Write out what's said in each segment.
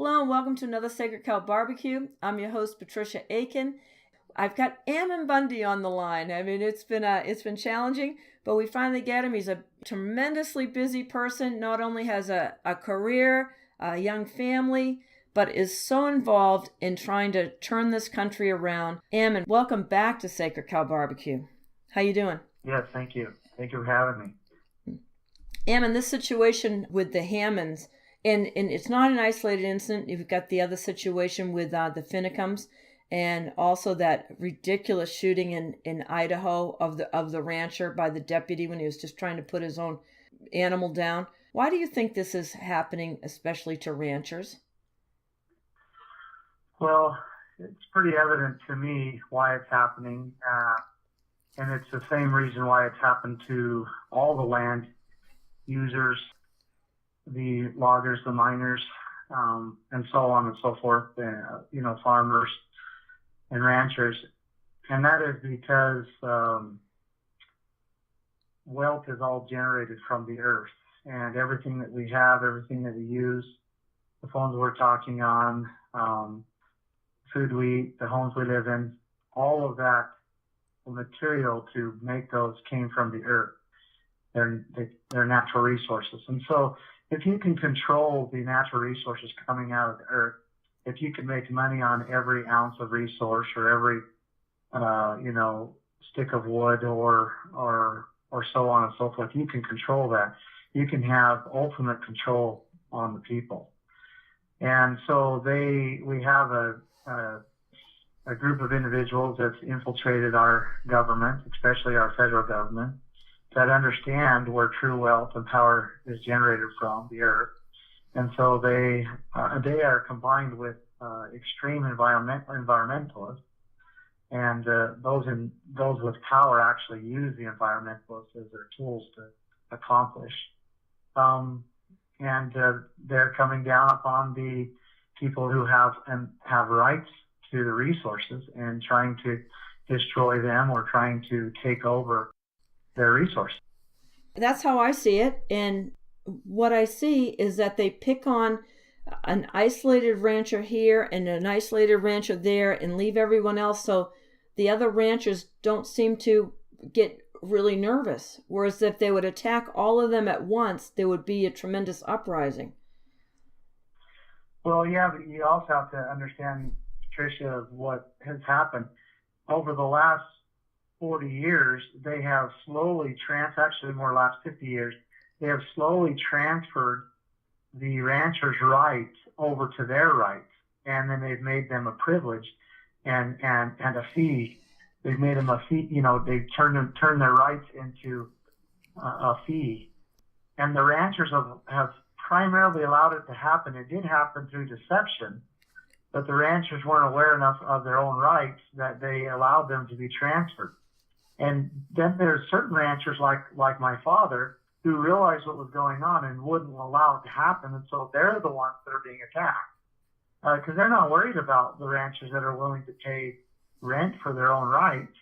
Hello and welcome to another Sacred Cow Barbecue. I'm your host, Patricia Aiken. I've got Ammon Bundy on the line. I mean, it's been challenging, but we finally get him. He's a tremendously busy person. Not only has a career, a young family, but is so involved in trying to turn this country around. Ammon, welcome back to Sacred Cow Barbecue. How you doing? Yes, thank you. Thank you for having me. Ammon, this situation with the Hammonds, and it's not an isolated incident. You've got the other situation with the Finnecums, and also that ridiculous shooting in Idaho of the rancher by the deputy when he was just trying to put his own animal down. Why do you think this is happening, especially to ranchers? Well, it's pretty evident to me why it's happening, and it's the same reason why it's happened to all the land users, the loggers, the miners, and so on and so forth, farmers and ranchers. And that is because wealth is all generated from the earth, and everything that we have, everything that we use, the phones we're talking on, food we eat, the homes we live in, all of that material to make those came from the earth. They're natural resources. And so if you can control the natural resources coming out of the earth, if you can make money on every ounce of resource or every, stick of wood or so on and so forth, you can control that. You can have ultimate control on the people. And so we have a group of individuals that's infiltrated our government, especially our federal government, that understand where true wealth and power is generated from, the earth. And so they are combined with extreme environmentalists, and those with power actually use the environmentalists as their tools to accomplish. They're coming down upon the people who have rights to the resources and trying to destroy them or trying to take over their resources. That's how I see it. And what I see is that they pick on an isolated rancher here and an isolated rancher there and leave everyone else, so the other ranchers don't seem to get really nervous. Whereas if they would attack all of them at once, there would be a tremendous uprising. Well, yeah, but you also have to understand, Tricia, what has happened over the last 40 years. They have slowly actually more last 50 years, they have slowly transferred the ranchers' rights over to their rights, and then they've made them a privilege and a fee. They've made them a fee. They've turned their rights into a fee, and the ranchers have primarily allowed it to happen. It did happen through deception, but the ranchers weren't aware enough of their own rights that they allowed them to be transferred. And then there's certain ranchers like my father who realized what was going on and wouldn't allow it to happen. And so they're the ones that are being attacked because they're not worried about the ranchers that are willing to pay rent for their own rights.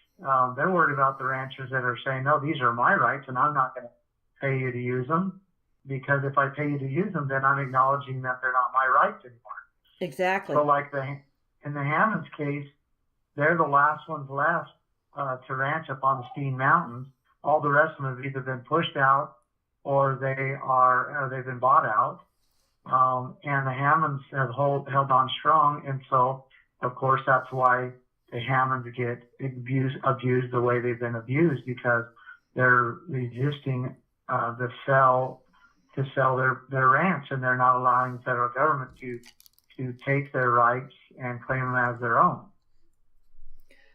They're worried about the ranchers that are saying, no, these are my rights and I'm not going to pay you to use them, because if I pay you to use them, then I'm acknowledging that they're not my rights anymore. Exactly. So in the Hammonds case, they're the last ones left to ranch up on the Steen Mountains. All the rest of them have either been pushed out or they've been bought out. And the Hammonds have held on strong. And so, of course, that's why the Hammonds get abused the way they've been abused, because they're resisting to sell their ranch, and they're not allowing the federal government to take their rights and claim them as their own.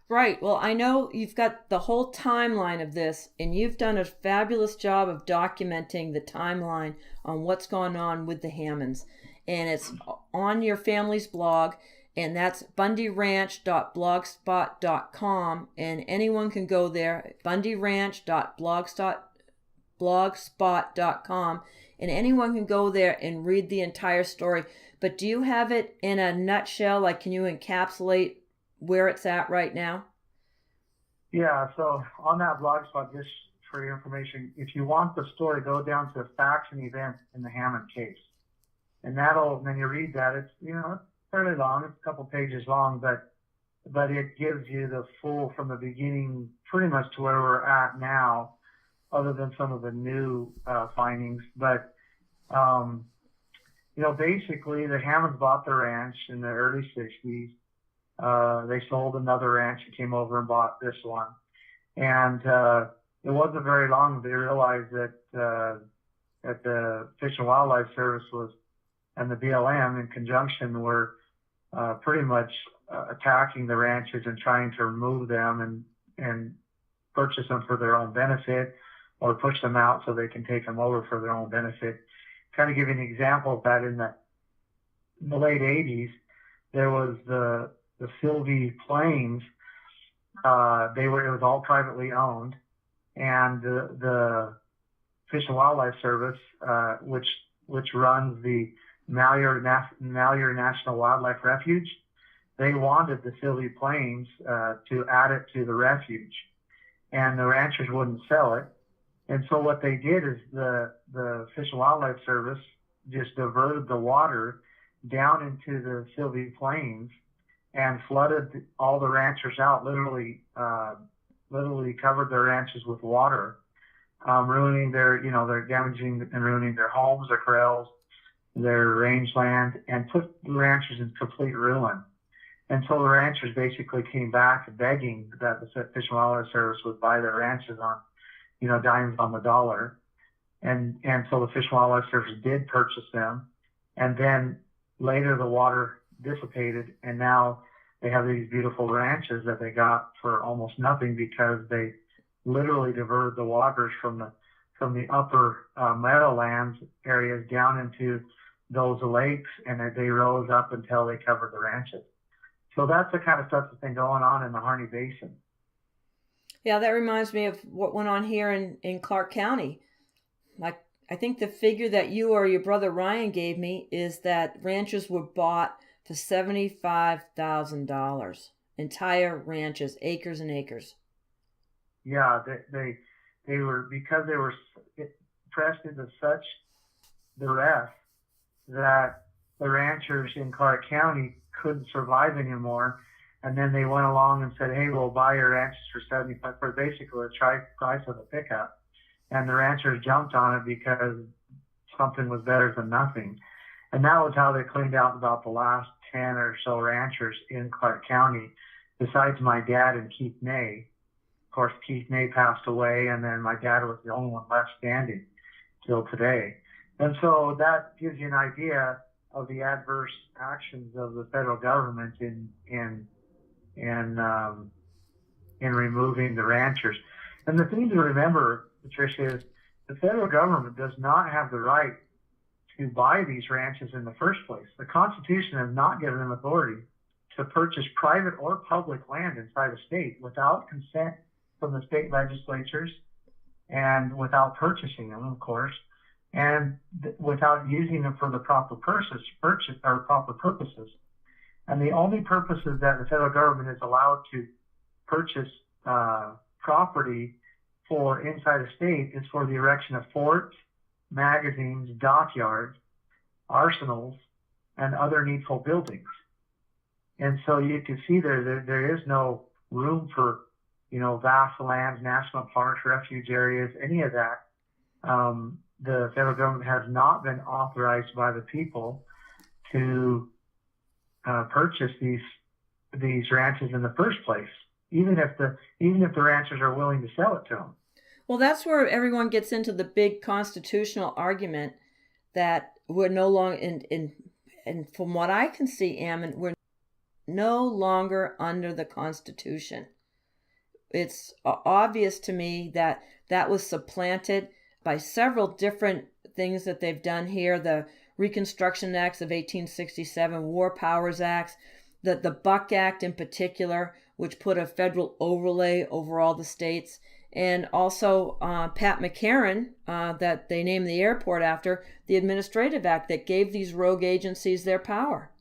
Right. Well, I know you've got the whole timeline of this, and you've done a fabulous job of documenting the timeline on what's going on with the Hammonds. And it's on your family's blog, and that's bundyranch.blogspot.com, and anyone can go there, bundyranch.blogspot.com, and anyone can go there and read the entire story. But do you have it in a nutshell? Like, can you encapsulate where it's at right now? Yeah, so on that blog spot, just for your information, if you want the story, go down to facts and events in the Hammond case. And when you read that, it's, it's fairly long. It's a couple pages long, but it gives you the full, from the beginning, pretty much to where we're at now, other than some of the new findings. But, basically the Hammonds bought the ranch in the early 60s. They sold another ranch and came over and bought this one. And it wasn't very long they realized that the Fish and Wildlife Service and the BLM in conjunction were pretty much attacking the ranches and trying to remove them and purchase them for their own benefit, or push them out so they can take them over for their own benefit. Kind of give you an example of that, in the late 80s, there was the Sylvie Plains. It was all privately owned, and the Fish and Wildlife Service, which runs the Malheur National Wildlife Refuge, they wanted the Sylvie Plains to add it to the refuge, and the ranchers wouldn't sell it. And so what they did is the Fish and Wildlife Service just diverted the water down into the Sylvie Plains and flooded all the ranchers out, literally covered their ranches with water, ruining they're damaging and ruining their homes, their corrals, their rangeland, and put the ranchers in complete ruin. And so the ranchers basically came back begging that the Fish and Wildlife Service would buy their ranches on, dimes on the dollar. And so the Fish and Wildlife Service did purchase them. And then later the water dissipated, and now they have these beautiful ranches that they got for almost nothing, because they literally diverted the waters from the upper meadowlands areas down into those lakes, and they rose up until they covered the ranches. So that's the kind of stuff that's been going on in the Harney Basin. Yeah, that reminds me of what went on here in Clark County. Like, I think the figure that you or your brother Ryan gave me is that ranches were bought for $75,000. Entire ranches, acres and acres. Yeah, they were, because they were pressed into such duress that the ranchers in Clark County couldn't survive anymore. And then they went along and said, hey, we'll buy your ranches for $75,000, for basically the price of a pickup. And the ranchers jumped on it because something was better than nothing. And that was how they cleaned out about the last 10 or so ranchers in Clark County, besides my dad and Keith Ney. Of course, Keith Ney passed away, and then my dad was the only one left standing till today. And so that gives you an idea of the adverse actions of the federal government in removing the ranchers. And the thing to remember, Patricia, is the federal government does not have the right to buy these ranches in the first place. The Constitution has not given them authority to purchase private or public land inside a state without consent from the state legislatures, and without purchasing them, of course, and without using them for the proper purposes. And the only purposes that the federal government is allowed to purchase property for inside a state is for the erection of forts, magazines, dockyards, arsenals, and other needful buildings. And so you can see there is no room for, vast lands, national parks, refuge areas, any of that. The federal government has not been authorized by the people to purchase these ranches in the first place, even if the ranchers are willing to sell it to them. Well, that's where everyone gets into the big constitutional argument that we're no longer and from what I can see, Ammon, we're no longer under the Constitution. It's obvious to me that was supplanted by several different things that they've done here. The Reconstruction Acts of 1867, War Powers Acts, the Buck Act in particular, which put a federal overlay over all the states, and also Pat McCarran, that they named the airport after, the Administrative Act that gave these rogue agencies their power.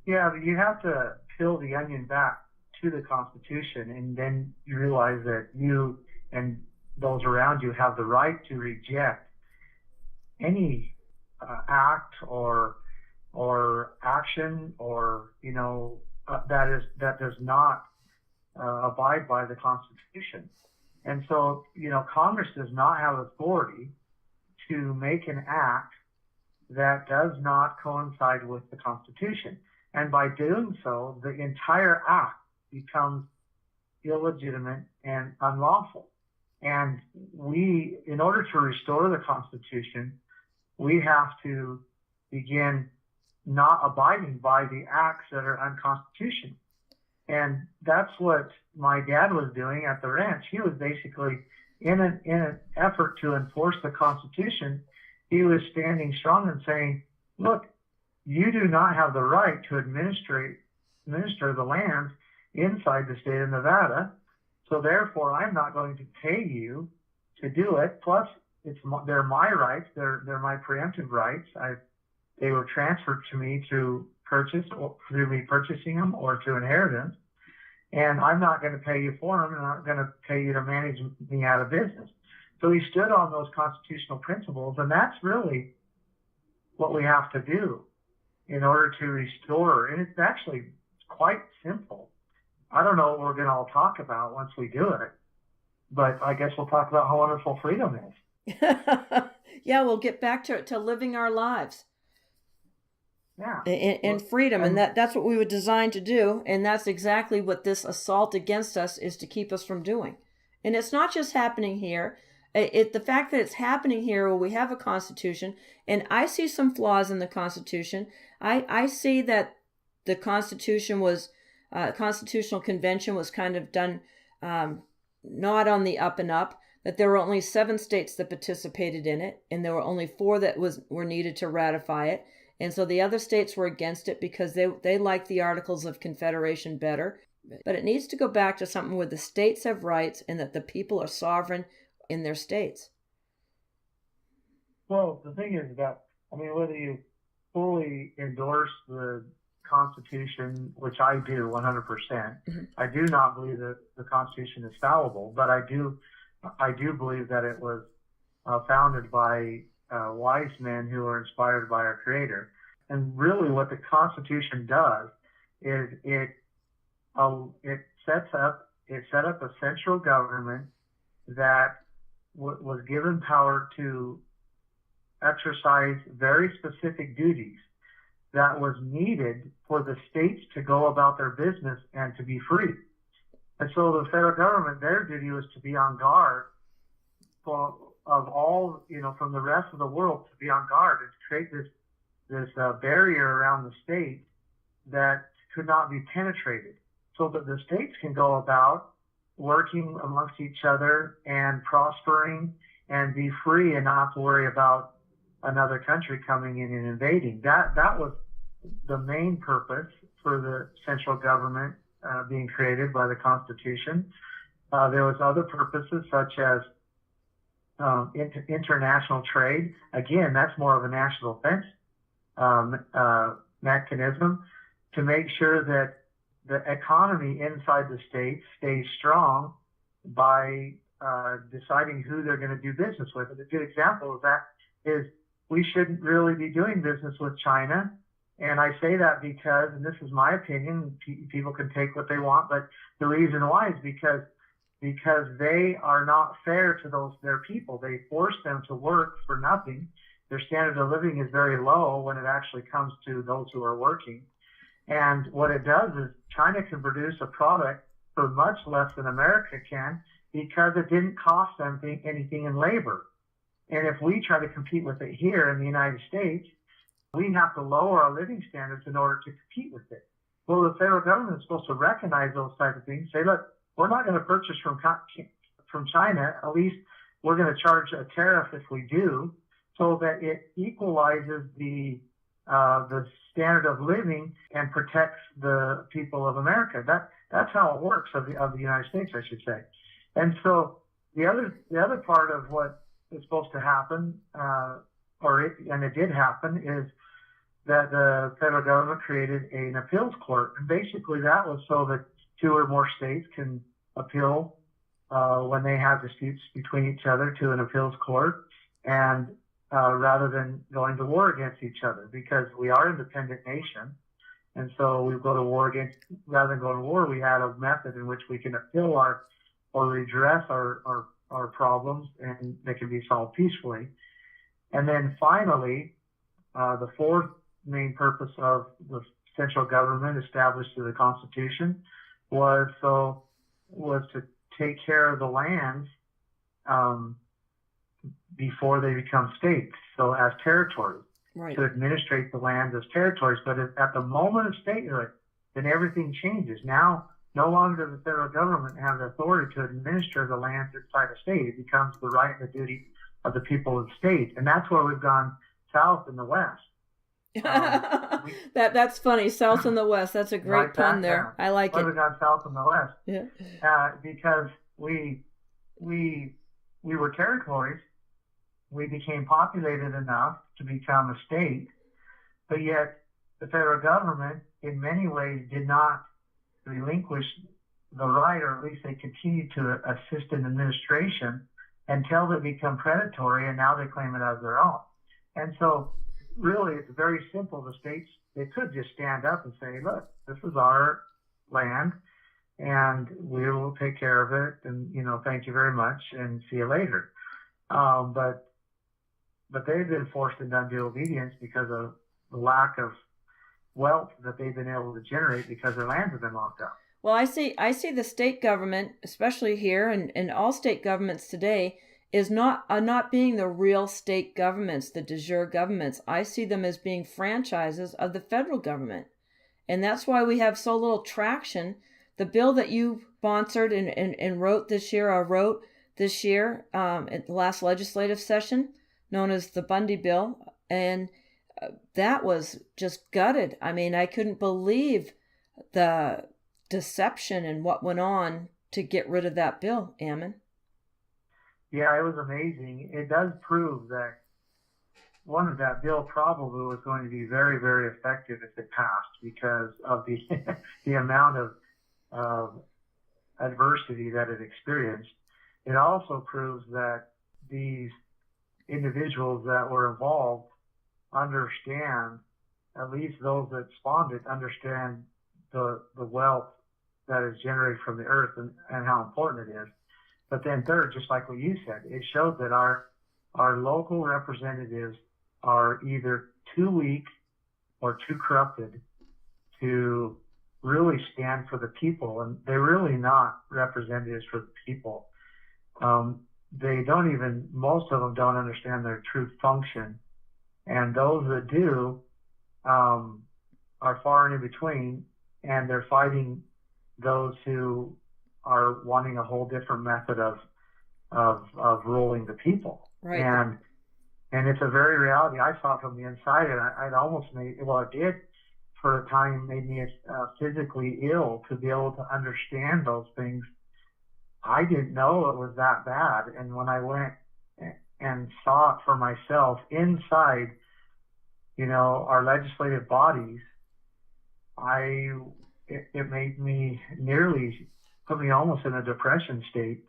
Yeah, but you have to peel the onion back to the Constitution, and then you realize that you and those around you have the right to reject any act or action or that does not abide by the Constitution. And so Congress does not have authority to make an act that does not coincide with the Constitution. And by doing so, the entire act becomes illegitimate and unlawful. And in order to restore the Constitution, we have to begin not abiding by the acts that are unconstitutional. And that's what my dad was doing at the ranch. He was basically, in an effort to enforce the Constitution, he was standing strong and saying, look, you do not have the right to administer the land inside the state of Nevada. So therefore, I'm not going to pay you to do it. Plus, they're my rights. They're my preemptive rights. They were transferred to me through purchase, or through me purchasing them, or through inheritance. And I'm not going to pay you for them, and I'm not going to pay you to manage me out of business. So he stood on those constitutional principles, and that's really what we have to do in order to restore. And it's actually quite simple. I don't know what we're going to all talk about once we do it, but I guess we'll talk about how wonderful freedom is. Yeah, we'll get back to living our lives. Yeah. In freedom. And that's what we were designed to do. And that's exactly what this assault against us is to keep us from doing. And it's not just happening here. The fact that it's happening here where we have a Constitution, and I see some flaws in the Constitution. I see that the Constitution was, Constitutional Convention was kind of done not on the up and up, that there were only 7 states that participated in it, and there were only 4 that were needed to ratify it. And so the other states were against it because they liked the Articles of Confederation better. But it needs to go back to something where the states have rights and that the people are sovereign in their states. Well, the thing is that, whether you fully endorse the Constitution, which I do 100%, mm-hmm. I do not believe that the Constitution is fallible, but I do believe that it was founded by wise men who were inspired by our Creator. And really what the Constitution does is it set up a central government that was given power to exercise very specific duties that was needed for the states to go about their business and to be free. And so the federal government, their duty was to be on guard of all, from the rest of the world, to be on guard and to create this barrier around the state that could not be penetrated, so that the states can go about working amongst each other and prospering and be free and not have to worry about another country coming in and invading. That was the main purpose for the central government being created by the Constitution. There was other purposes such as international trade. Again, that's more of a national defense mechanism to make sure that the economy inside the state stays strong by deciding who they're going to do business with. And a good example of that is we shouldn't really be doing business with China. And I say that because, and this is my opinion, people can take what they want, but the reason why is because they are not fair to their people. They force them to work for nothing. Their standard of living is very low when it actually comes to those who are working. And what it does is China can produce a product for much less than America can because it didn't cost them anything in labor. And if we try to compete with it here in the United States, we have to lower our living standards in order to compete with it. Well, the federal government is supposed to recognize those type of things, say, look, we're not going to purchase from China. At least we're going to charge a tariff if we do, so that it equalizes the standard of living and protects the people of America. That's how it works of the United States, I should say. And so the other part of what is supposed to happen, and it did happen, is that the federal government created an appeals court. And basically that was so that 2 or more states can appeal when they have disputes between each other to an appeals court. And rather than going to war against each other, because we are an independent nation. And so we go to war rather than going to war, we had a method in which we can appeal or redress our problems, and they can be solved peacefully. And then finally, the fourth main purpose of the central government established through the Constitution was to take care of the lands before they become states, so as territories. Right. To administrate the lands as territories. But at the moment of statehood, then everything changes. Now, no longer does the federal government have the authority to administer the lands inside a state. It becomes the right and the duty of the people of the state. And that's where we've gone south in the West. That's funny. South and the West. That's a great Like pun that, there. yeah. I like it. We've gone south in the West. Yeah. Because we were territories. We became populated enough to become a state, but yet the federal government in many ways did not relinquish the right, or at least they continued to assist in administration until they become predatory, and now they claim it as their own. And so really it's very simple. The states, they could just stand up and say, look, this is our land and we will take care of it, and thank you very much and see you later. But they've been forced into undue obedience because of the lack of wealth that they've been able to generate because their lands have been locked up. Well, I see the state government, especially here and all state governments today, is not being the real state governments, the de jure governments. I see them as being franchises of the federal government. And that's why we have so little traction. The bill that you sponsored and wrote this year at the last legislative session, known as the Bundy bill, and that was just gutted. I mean, I couldn't believe the deception and what went on to get rid of that bill, Ammon. Yeah, it was amazing. It does prove that that bill probably was going to be very, very effective if it passed, because of the amount of adversity that it experienced. It also proves that these individuals that were involved understand, at least those that spawned it, understand the wealth that is generated from the earth and how important it is. But then third, just like what you said, it showed that our local representatives are either too weak or too corrupted to really stand for the people, and they're really not representatives for the people. Most of them don't understand their true function. And those that do are far and in between, and they're fighting those who are wanting a whole different method of ruling the people. Right. And it's a very reality. I saw it from the inside, and it did for a time, made me physically ill to be able to understand those things. I didn't know it was that bad. And when I went and saw it for myself inside, our legislative bodies, it made me put me almost in a depression state,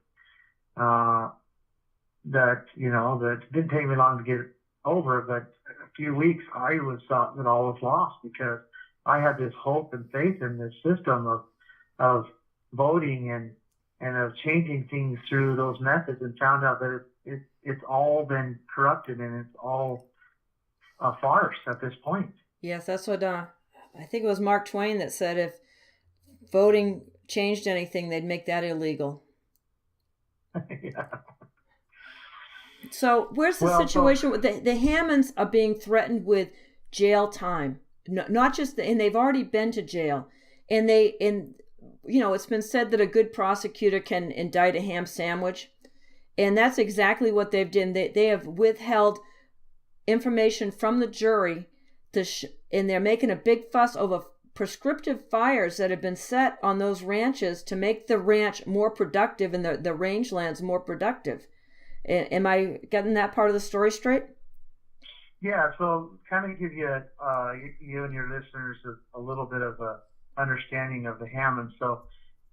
that didn't take me long to get over, but a few weeks I thought that all was lost, because I had this hope and faith in this system of voting and of changing things through those methods, and found out that it's all been corrupted and it's all a farce at this point. Yes, that's what I think it was Mark Twain that said if voting changed anything, they'd make that illegal. Yeah. So where's the situation with the Hammonds are being threatened with jail time? Not just and they've already been to jail, and it's been said that a good prosecutor can indict a ham sandwich, and that's exactly what they've done. They have withheld information from the jury, and they're making a big fuss over prescriptive fires that have been set on those ranches to make the ranch more productive and the rangelands more productive. Am I getting that part of the story straight? Yeah, so kind of give you and your listeners a little bit of a understanding of the Hammonds. So,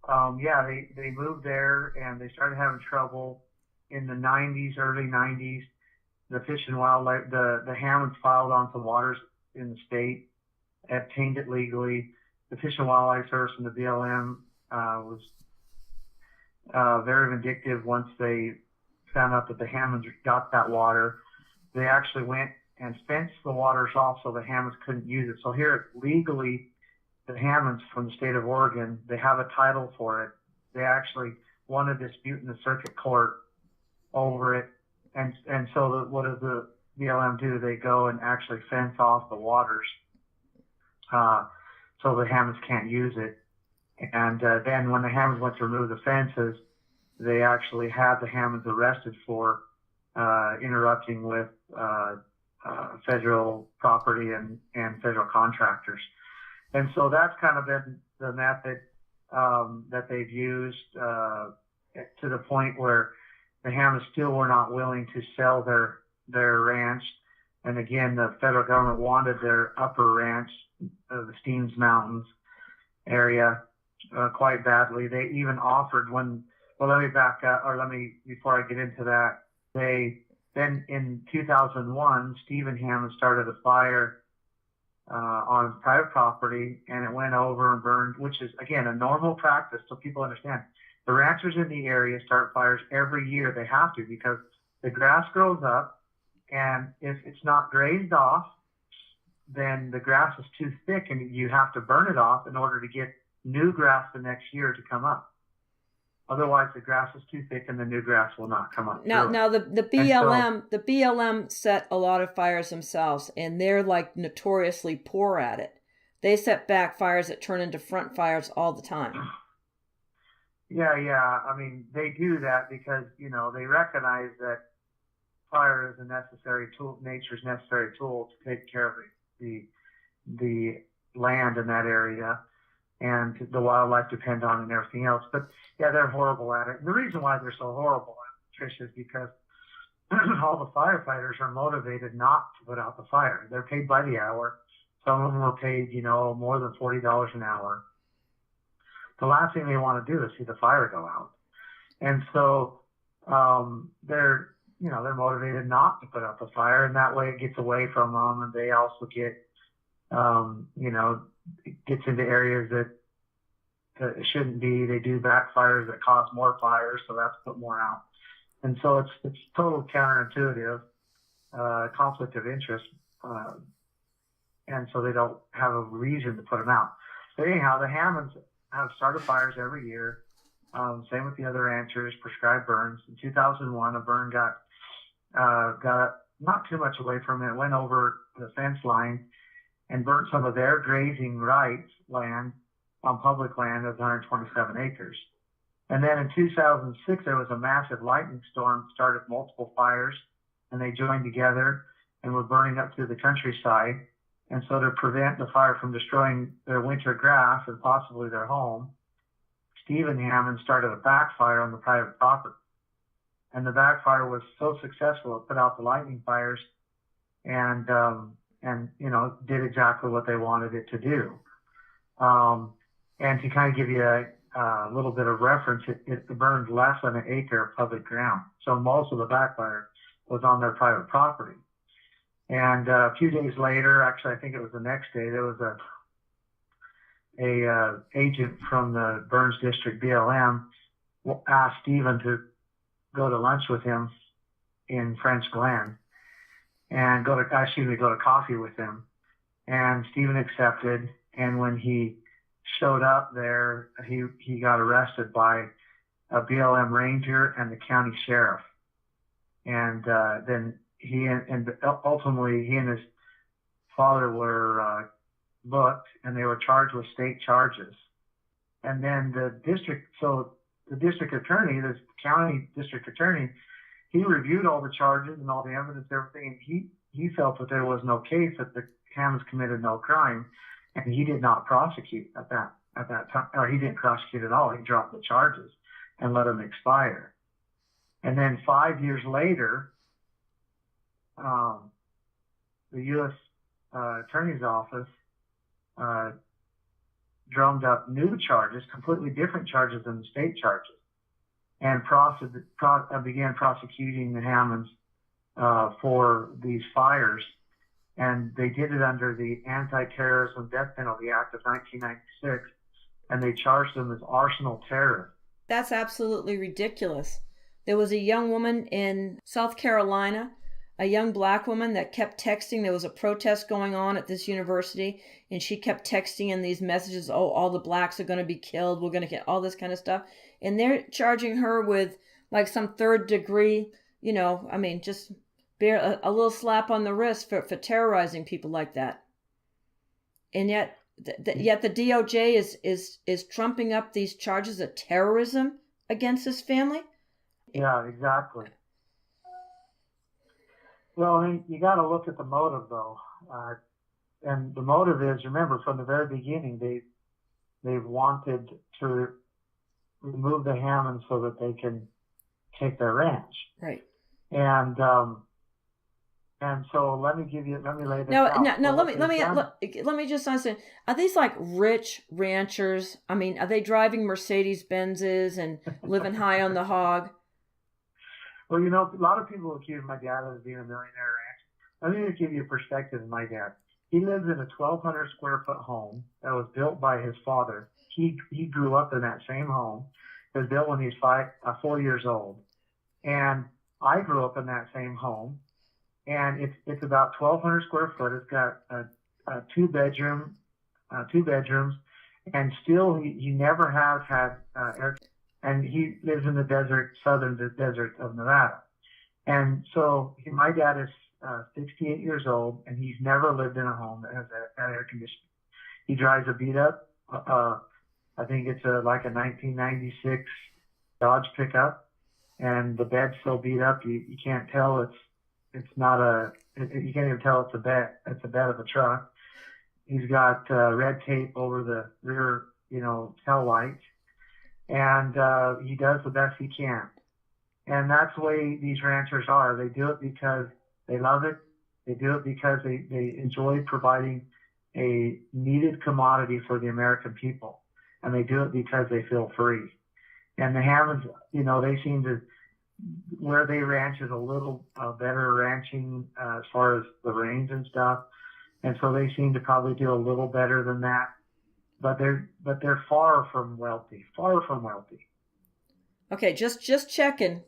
they moved there and they started having trouble in the 90s, early 90s, the Fish and Wildlife, the Hammonds filed onto waters in the state, obtained it legally. The Fish and Wildlife Service and the BLM was very vindictive once they found out that the Hammonds got that water. They actually went and fenced the waters off so the Hammonds couldn't use it. So here, legally, the Hammonds from the state of Oregon, they have a title for it. They actually won a dispute in the circuit court over it. And so what does the BLM do? They go and actually fence off the waters so the Hammonds can't use it. And then when the Hammonds went to remove the fences, they actually had the Hammonds arrested for interrupting with federal property and federal contractors. And so that's kind of been the method that they've used to the point where the Hammonds still were not willing to sell their ranch. And again, the federal government wanted their upper ranch, the Steens Mountains area, quite badly. They even offered let me back up, before I get into that, then in 2001, Stephen Hammond started a fire on private property, and it went over and burned, which is, again, a normal practice, so people understand. The ranchers in the area start fires every year. They have to, because the grass grows up, and if it's not grazed off, then the grass is too thick, and you have to burn it off in order to get new grass the next year to come up. Otherwise, the grass is too thick, and the new grass will not come up. Now the BLM set a lot of fires themselves, and they're like notoriously poor at it. They set back fires that turn into front fires all the time. Yeah. I mean, they do that because they recognize that fire is a necessary tool, nature's necessary tool to take care of the land in that area, and the wildlife depend on it and everything else. But yeah, they're horrible at it. And the reason why they're so horrible at it, Trish, is because all the firefighters are motivated not to put out the fire. They're paid by the hour. Some of them are paid, more than $40 an hour. The last thing they want to do is see the fire go out. And so they're motivated not to put out the fire, and that way it gets away from them, and they also get, it gets into areas that it shouldn't be. They do backfires that cause more fires, so that's put more out. And so it's total counterintuitive, conflict of interest, and so they don't have a reason to put them out. But anyhow, the Hammonds have started fires every year. Same with the other ranchers, prescribed burns. In 2001, a burn got not too much away from it, went over the fence line and burnt some of their grazing rights land on public land of 127 acres. And then in 2006, there was a massive lightning storm, started multiple fires, and they joined together and were burning up through the countryside. And so to prevent the fire from destroying their winter grass and possibly their home, Stephen Hammond started a backfire on the private property. And the backfire was so successful, it put out the lightning fires and did exactly what they wanted it to do. And to kind of give you a little bit of reference, it burned less than an acre of public ground. So most of the backfire was on their private property. And a few days later, actually, I think it was the next day, there was a agent from the Burns District BLM asked Stephen to go to lunch with him in French Glen and go to coffee with him. And Stephen accepted. And when he showed up there, he got arrested by a BLM ranger and the county sheriff. And then ultimately he and his father were booked, and they were charged with state charges. And then the district attorney, the county district attorney, he reviewed all the charges and all the evidence, everything, and he felt that there was no case, that the Hammonds committed no crime, and he did not prosecute at that time, or he didn't prosecute at all. He dropped the charges and let them expire. And then 5 years later, the U.S. Attorney's Office drummed up new charges, completely different charges than the state charges, and began prosecuting the Hammonds for these fires. And they did it under the Anti-Terrorism Death Penalty Act of 1996, and they charged them as arsenal terrorists. That's absolutely ridiculous. There was a young woman in South Carolina, a young black woman that kept texting. There was a protest going on at this university, and she kept texting in these messages, oh, all the blacks are going to be killed, we're going to get all this kind of stuff. And they're charging her with like some third degree, just bear a little slap on the wrist for terrorizing people like that. And yet the DOJ is trumping up these charges of terrorism against this family. Yeah, exactly. Well, I mean, you got to look at the motive, though, and the motive is, remember, from the very beginning, they've wanted to remove the Hammonds so that they can take their ranch. Right. And so let me lay this out. No. Let me just understand. Are these like rich ranchers? I mean, are they driving Mercedes Benzes and living high on the hog? Well, a lot of people accuse my dad of being a millionaire rancher. Let me just give you a perspective of my dad. He lives in a 1,200 square foot home that was built by his father. He grew up in that same home. It was built when he was 4 years old. And I grew up in that same home. And it's about 1,200 square foot. It's got two bedrooms, and still he never has had air. And he lives in the southern desert of Nevada. And so my dad is 68 years old, and he's never lived in a home that has air conditioning. He drives a beat up, I think it's like a 1996 Dodge pickup, and the bed's so beat up you can't tell you can't even tell it's a bed of a truck. He's got red tape over the rear, tail lights. And he does the best he can. And that's the way these ranchers are. They do it because they love it. They do it because they enjoy providing a needed commodity for the American people. And they do it because they feel free. And the Hammonds, they seem to, where they ranch is a little better ranching as far as the range and stuff. And so they seem to probably do a little better than that. But they're far from wealthy. Okay, just checking.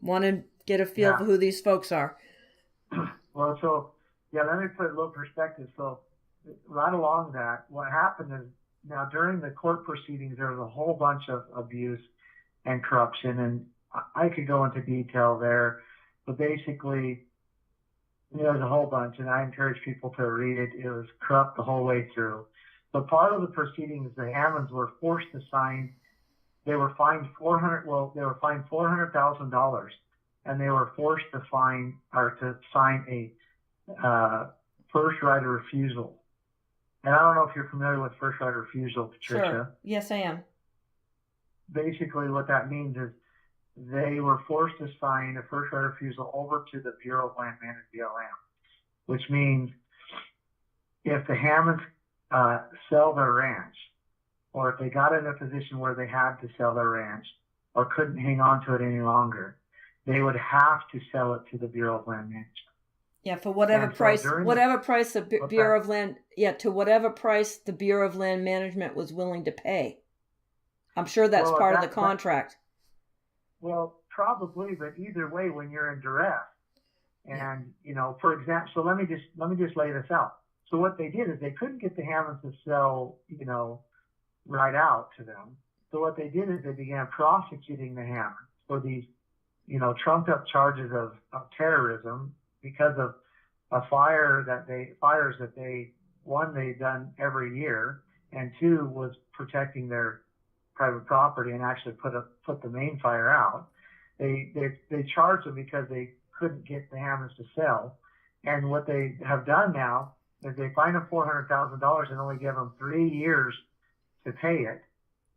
Want to get a feel for who these folks are. Well, so let me put a little perspective. So right along that, what happened is now during the court proceedings there was a whole bunch of abuse and corruption, and I could go into detail there, but basically there's a whole bunch, and I encourage people to read it. It was corrupt the whole way through. But part of the proceedings, the Hammonds were forced to sign. They were fined $400,000, and they were forced to sign a first right of refusal. And I don't know if you're familiar with first right of refusal, Patricia. Sure. Yes, I am. Basically, what that means is they were forced to sign a first right of refusal over to the Bureau of Land Management, BLM, which means if the Hammonds sell their ranch, or if they got in a position where they had to sell their ranch or couldn't hang on to it any longer, they would have to sell it to the Bureau of Land Management. Yeah, for whatever price the Bureau of Land, to whatever price the Bureau of Land Management was willing to pay. I'm sure that's part of the contract. Well, probably, but either way, when you're in duress, and for example, so let me just lay this out. So what they did is they couldn't get the Hammonds to sell, right out to them. So what they did is they began prosecuting the Hammonds for these, trumped up charges of terrorism because of fires that they one, they've done every year, and two, was protecting their private property and actually put the main fire out. They charged them because they couldn't get the Hammonds to sell. And what they have done now is they fine them $400,000 and only give them 3 years to pay it.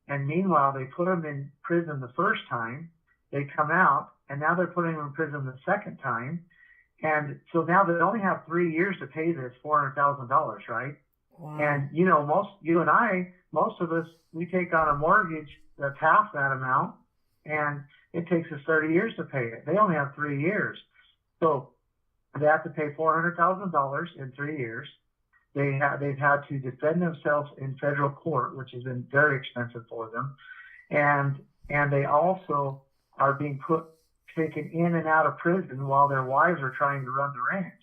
And meanwhile, they put them in prison the first time. They come out, and now they're putting them in prison the second time. And so now they only have 3 years to pay this $400,000, right? Wow. And, most of us, we take on a mortgage that's half that amount, and it takes us 30 years to pay it. They only have 3 years. So they have to pay $400,000 in 3 years. They've had to defend themselves in federal court, which has been very expensive for them, and they also are being taken in and out of prison while their wives are trying to run the ranch.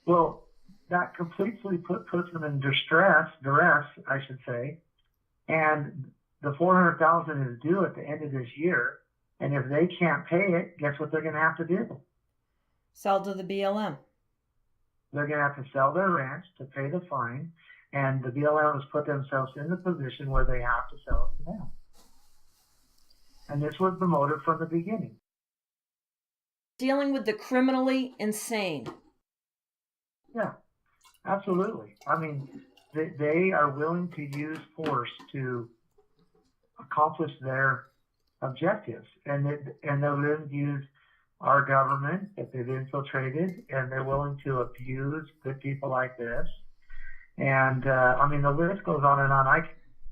Well, that completely puts them in duress, I should say, and the $400,000 is due at the end of this year, and if they can't pay it, guess what they're going to have to do? Sell to the BLM. They're going to have to sell their ranch to pay the fine, and the BLM has put themselves in the position where they have to sell it to them. And this was the motive from the beginning. Dealing with the criminally insane. Yeah, absolutely. I mean, they are willing to use force to accomplish their objectives, and they're willing to use our government that they've infiltrated, and they're willing to abuse good people like this. And I mean, the list goes on and on.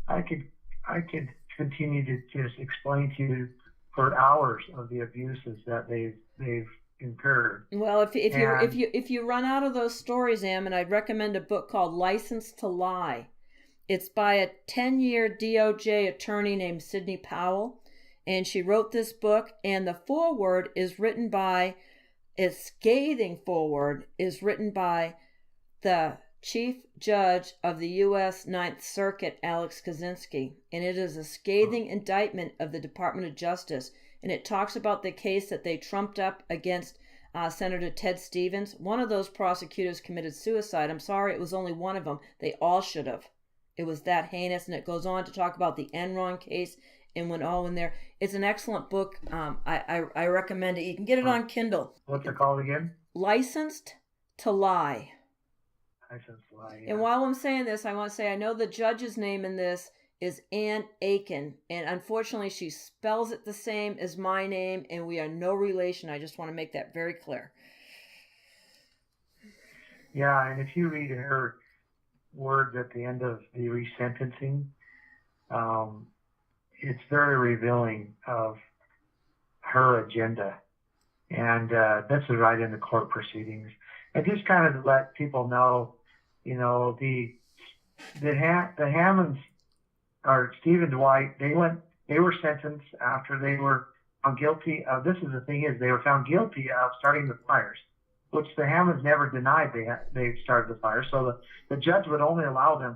I could continue to just explain to you for hours of the abuses that they've incurred. Well, if you run out of those stories, Ammon, I'd recommend a book called License to Lie. It's by a 10-year DOJ attorney named Sidney Powell, and she wrote this book, and the foreword is written by, a scathing foreword is written by the Chief Judge of the U.S. Ninth Circuit, Alex Kaczynski, and it is a scathing indictment of the Department of Justice, and it talks about the case that they trumped up against Senator Ted Stevens. One of those prosecutors committed suicide. I'm sorry, it was only one of them. They all should have. It was that heinous, and it goes on to talk about the Enron case and went all in there. It's an excellent book. I recommend it. You can get it on Kindle. What's it called again? Licensed to Lie. Licensed to Lie, yeah. And while I'm saying this, I want to say I know the judge's name in this is Ann Aiken, and unfortunately she spells it the same as my name, and we are no relation. I just want to make that very clear. Yeah, and if you read her words at the end of the resentencing, it's very revealing of her agenda. And this is right in the court proceedings. And just kind of let people know, you know, the Hammonds, or Stephen Dwight, they were sentenced after they were found guilty of, this is the thing is, they were found guilty of starting the fires, which the Hammonds never denied they started the fire. So the judge would only allow them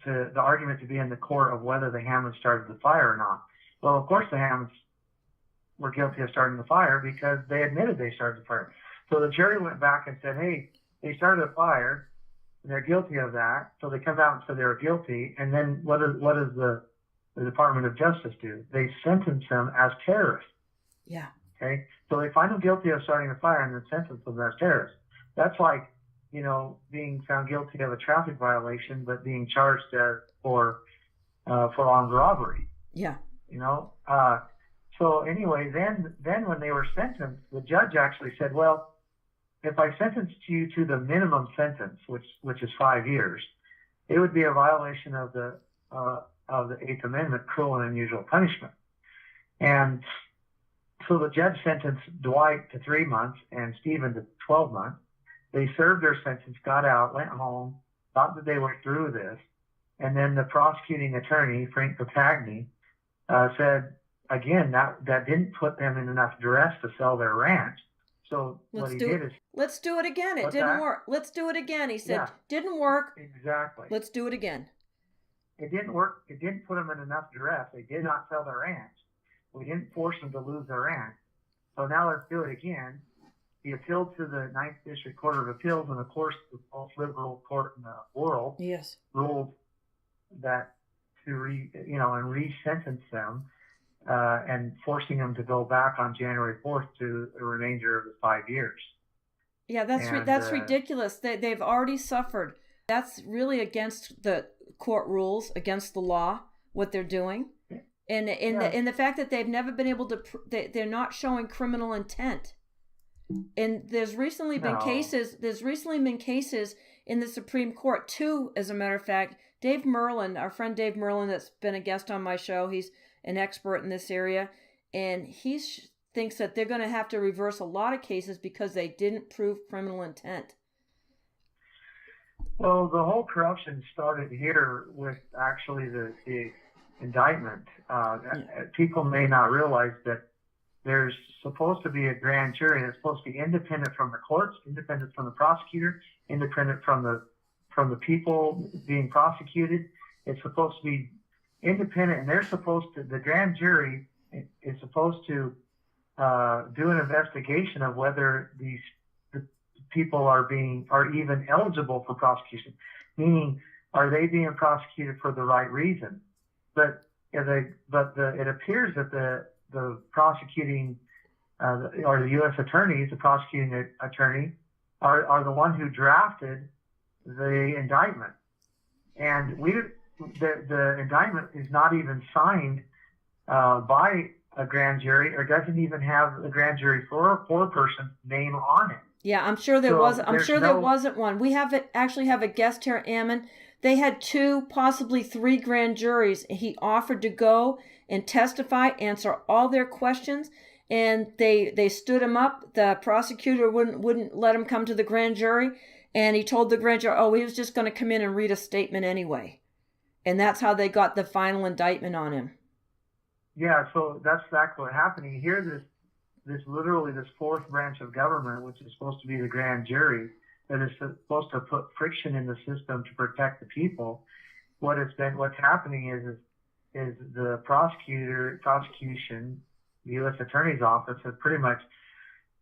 the argument to be in the court of whether the Hammonds started the fire or not. Well, of course the Hammonds were guilty of starting the fire because they admitted they started the fire. So the jury went back and said, hey, they started a fire, and they're guilty of that. So they come out and said they were guilty. And then what does the Department of Justice do? They sentence them as terrorists. Yeah. Okay. So they find them guilty of starting a fire and then sentence them as terrorists. That's like, you know, being found guilty of a traffic violation, but being charged for armed robbery. Yeah. You know. So anyway, then when they were sentenced, the judge actually said, well, if I sentenced you to the minimum sentence, which is 5 years, it would be a violation of the Eighth Amendment, cruel and unusual punishment. And so the judge sentenced Dwight to 3 months and Stephen to 12 months. They served their sentence, got out, went home, thought that they were through this, and then the prosecuting attorney, Frank Patagny, said, again, that didn't put them in enough duress to sell their ranch. So what he did is... Let's do it again. It didn't work. Let's do it again. He said, yeah, didn't work. Exactly. Let's do it again. It didn't work. It didn't put them in enough duress. They did not sell their ranch. We didn't force them to lose their ranch. So now let's do it again. He appealed to the Ninth District Court of Appeals, and of course the most liberal court in the world ruled that to re-sentence them, and forcing them to go back on January 4th to the remainder of the 5 years. Yeah, that's ridiculous. They've already suffered. That's really against the court rules, against the law, what they're doing. And the fact that they've never been able to, they're not showing criminal intent. And there's recently been cases in the Supreme Court, too, as a matter of fact. Dave Merlin, our friend Dave Merlin, that's been a guest on my show, he's an expert in this area, and he's thinks that they're going to have to reverse a lot of cases because they didn't prove criminal intent. Well, the whole corruption started here with actually the indictment. People may not realize that there's supposed to be a grand jury that's supposed to be independent from the courts, independent from the prosecutor, independent from the people being prosecuted. It's supposed to be independent, and the grand jury is supposed to do an investigation of whether the people are even eligible for prosecution, meaning are they being prosecuted for the right reason? But it appears that the prosecuting or the U.S. attorneys, the prosecuting attorney, are the one who drafted the indictment, and the indictment is not even signed by a grand jury, or doesn't even have a grand jury foreperson's name on it. Yeah, I'm sure there wasn't. I'm sure there wasn't one. We actually have a guest here, Ammon. They had 2, possibly 3 grand juries. He offered to go and testify, answer all their questions, and they stood him up. The prosecutor wouldn't let him come to the grand jury, and he told the grand jury, he was just going to come in and read a statement anyway. And that's how they got the final indictment on him. Yeah, so that's exactly what happened. You hear this literally this fourth branch of government, which is supposed to be the grand jury, that is supposed to put friction in the system to protect the people. What's happening is the prosecution, the U.S. Attorney's Office has pretty much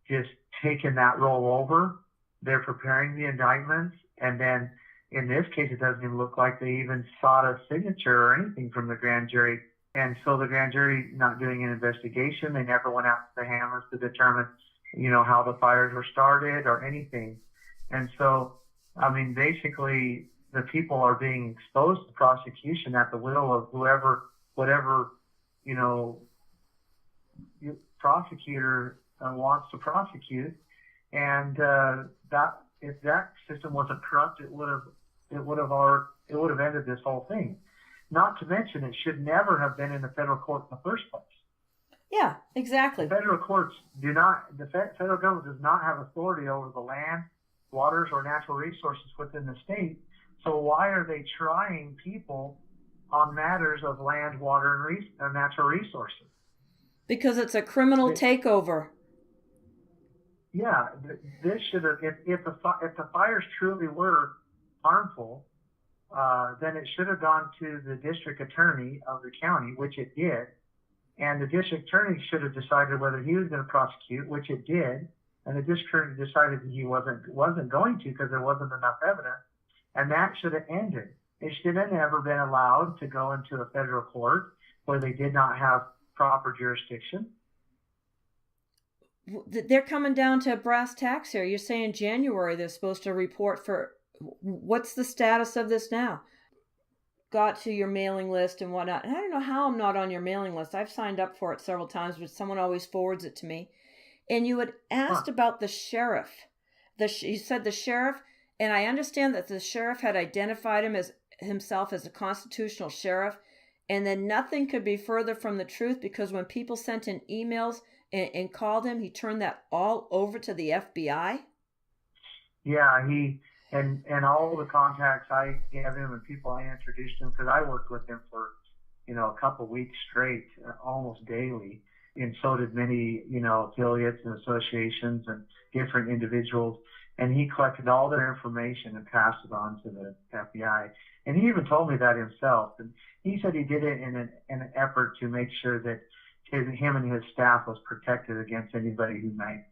just taken that role over. They're preparing the indictments, and then in this case, it doesn't even look like they even sought a signature or anything from the grand jury. And so the grand jury not doing an investigation. They never went out to the Hammonds to determine, how the fires were started or anything. And so, basically, the people are being exposed to prosecution at the will of whatever, prosecutor wants to prosecute. And that if that system wasn't corrupt, it would have ended this whole thing. Not to mention, it should never have been in the federal court in the first place. Yeah, exactly. The federal government does not have authority over the land, waters, or natural resources within the state. So why are they trying people on matters of land, water, and natural resources? Because it's a criminal takeover. Yeah, this should have. If the fires truly were harmful, then it should have gone to the district attorney of the county, which it did, and the district attorney should have decided whether he was going to prosecute, which it did, and the district attorney decided that he wasn't going to because there wasn't enough evidence, and that should have ended. It should have never been allowed to go into a federal court where they did not have proper jurisdiction. They're coming down to brass tacks here. You're saying January they're supposed to report for. What's the status of this now? Got to your mailing list and whatnot. And I don't know how I'm not on your mailing list. I've signed up for it several times, but someone always forwards it to me. And you had asked about the sheriff. You said the sheriff, and I understand that the sheriff had identified himself as a constitutional sheriff, and then nothing could be further from the truth, because when people sent in emails and called him, he turned that all over to the FBI. Yeah, And all the contacts I gave him and people I introduced him, because I worked with him for, a couple of weeks straight, almost daily. And so did many, affiliates and associations and different individuals. And he collected all their information and passed it on to the FBI. And he even told me that himself. And he said he did it in an effort to make sure that him and his staff was protected against anybody who might,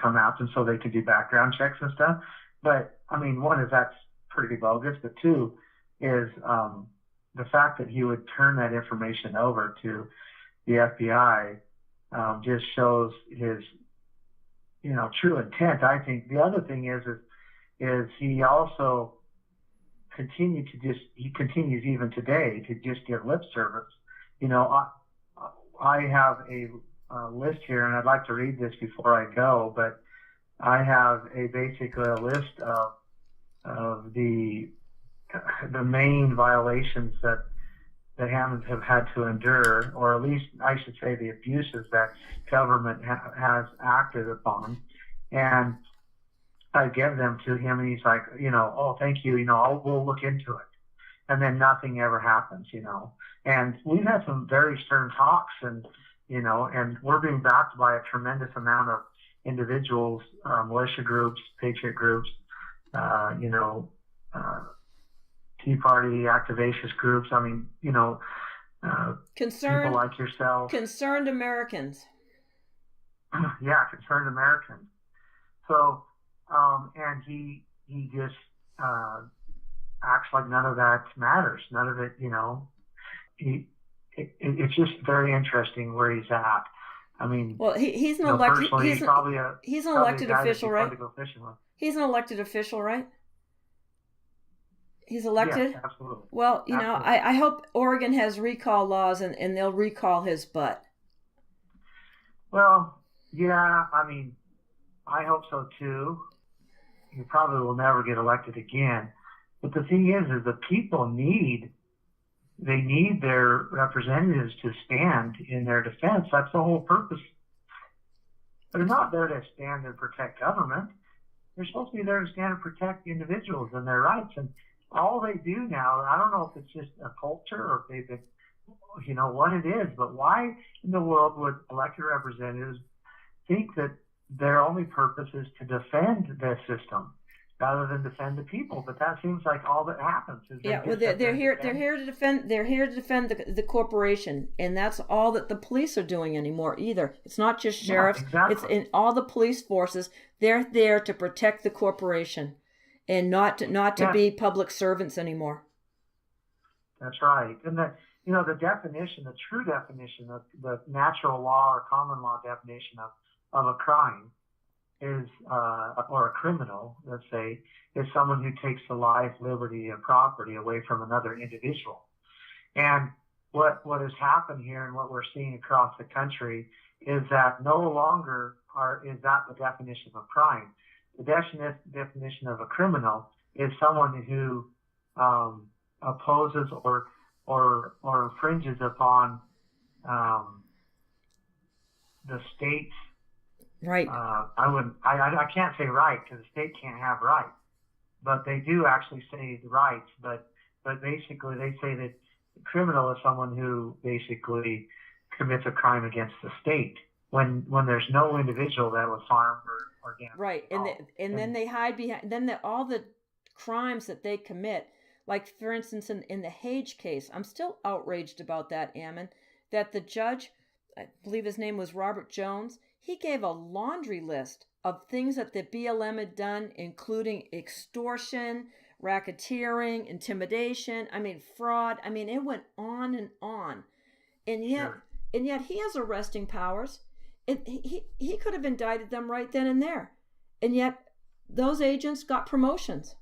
come out, and so they could do background checks and stuff. But, one is that's pretty bogus, but 2 is the fact that he would turn that information over to the FBI just shows his, true intent. I think the other thing is he also continues even today to just give lip service. I have a list here, and I'd like to read this before I go, but I have basically a list of the main violations that the Hammonds have had to endure, or at least I should say the abuses that government has acted upon. And I give them to him, and he's like, oh, thank you, we'll look into it. And then nothing ever happens, And we've had some very stern talks, and we're being backed by a tremendous amount of individuals, militia groups, patriot groups, Tea Party activist groups. I mean, people like yourself. Concerned Americans. Yeah, concerned Americans. So, and he just acts like none of that matters. None of it, it's just very interesting where he's at. I mean, well, he's an elected. He's an elected official, right? He's an elected official, right? He's elected? Yes, absolutely. Well, I hope Oregon has recall laws and they'll recall his butt. Well, yeah, I mean, I hope so too. He probably will never get elected again. But the thing is the people need their representatives to stand in their defense. That's the whole purpose. They're not there to stand and protect government. They're supposed to be there to stand and protect individuals and their rights. And all they do now, I don't know if it's just a culture or if they've been, what it is, but why in the world would elected representatives think that their only purpose is to defend the system rather than defend the people? But that seems like all that happens. They're here to defend the corporation, and that's all that the police are doing anymore either. It's not just sheriffs. Yeah, exactly. It's in all the police forces. They're there to protect the corporation and not to be public servants anymore. That's right. And the definition, the true definition of the natural law or common law definition of a crime is, or a criminal, let's say, is someone who takes the life, liberty, and property away from another individual. And what has happened here and what we're seeing across the country is that no longer is that the definition of a crime. The definition of a criminal is someone who opposes or infringes upon the state's right. I can't say right because the state can't have right, but they do actually say rights. But basically, they say that a criminal is someone who basically commits a crime against the state when there's no individual that was harmed or damaged. Right, and then they hide behind all the crimes that they commit. Like, for instance, in the Hage case, I'm still outraged about that, Ammon, that the judge, I believe his name was Robert Jones, he gave a laundry list of things that the BLM had done, including extortion, racketeering, intimidation, fraud. It went on and on. And yet he has arresting powers. And he could have indicted them right then and there. And yet those agents got promotions.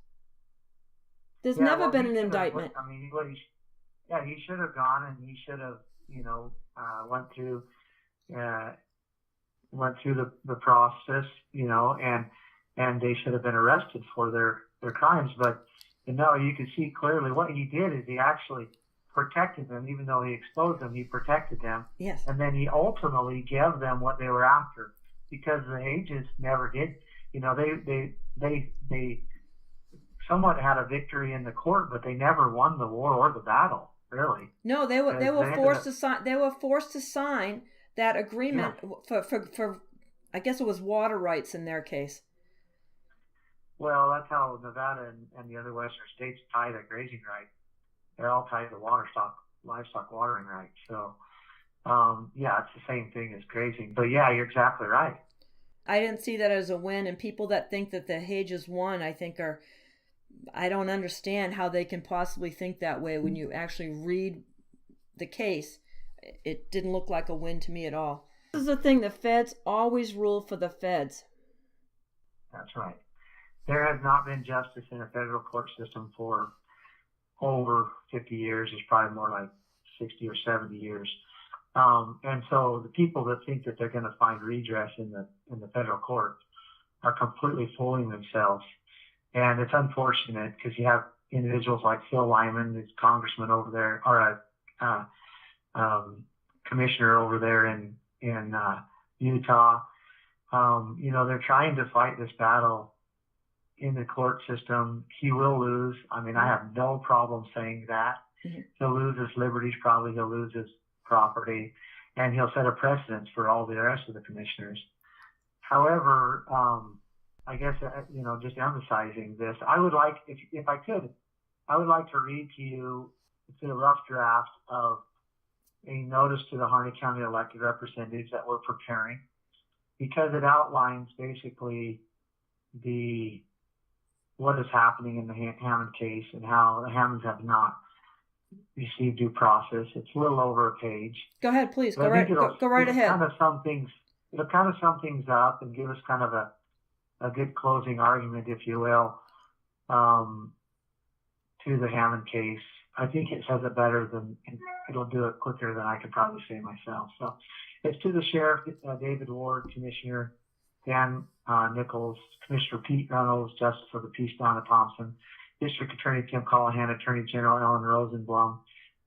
There's never been an indictment. He should have gone and he should have, went through the process, and they should have been arrested for their crimes. But you can see clearly what he did is he actually protected them. Even though he exposed them, he protected them. Yes. And then he ultimately gave them what they were after, because the agents never did. They somewhat had a victory in the court, but they never won the war or the battle, really. No, they were forced to sign. They were forced to sign that agreement for I guess it was water rights in their case. Well, that's how Nevada and the other western states tie their grazing rights. They're all tied to livestock watering rights. So, it's the same thing as grazing. But yeah, you're exactly right. I didn't see that as a win, and people that think that the Hages won, I don't understand how they can possibly think that way when you actually read the case. It didn't look like a win to me at all. This is the thing, the feds always rule for the feds. That's right. There has not been justice in a federal court system for over 50 years. It's probably more like 60 or 70 years. And so the people that think that they're going to find redress in the federal court are completely fooling themselves. And it's unfortunate because you have individuals like Phil Lyman, who's congressman over there, or commissioner over there in Utah. They're trying to fight this battle in the court system. He will lose. I mean, I have no problem saying that. Mm-hmm. He'll lose his liberties, probably he'll lose his property, and he'll set a precedence for all the rest of the commissioners. However, I guess, just emphasizing this, I would like, if I could, I would like to read to you a rough draft of a notice to the Harney County elected representatives that we're preparing, because it outlines basically what is happening in the Hammond case and how the Hammonds have not received due process. It's a little over a page. Go ahead, please. Go right ahead. It'll kind of sum things up and give us kind of a good closing argument, if you will, to the Hammond case. I think it says it better than, it'll do it quicker than I could probably say myself. So it's to the Sheriff, David Ward, Commissioner Dan Nichols, Commissioner Pete Reynolds, Justice of the Peace Donna Thompson, District Attorney Tim Callahan, Attorney General Ellen Rosenblum,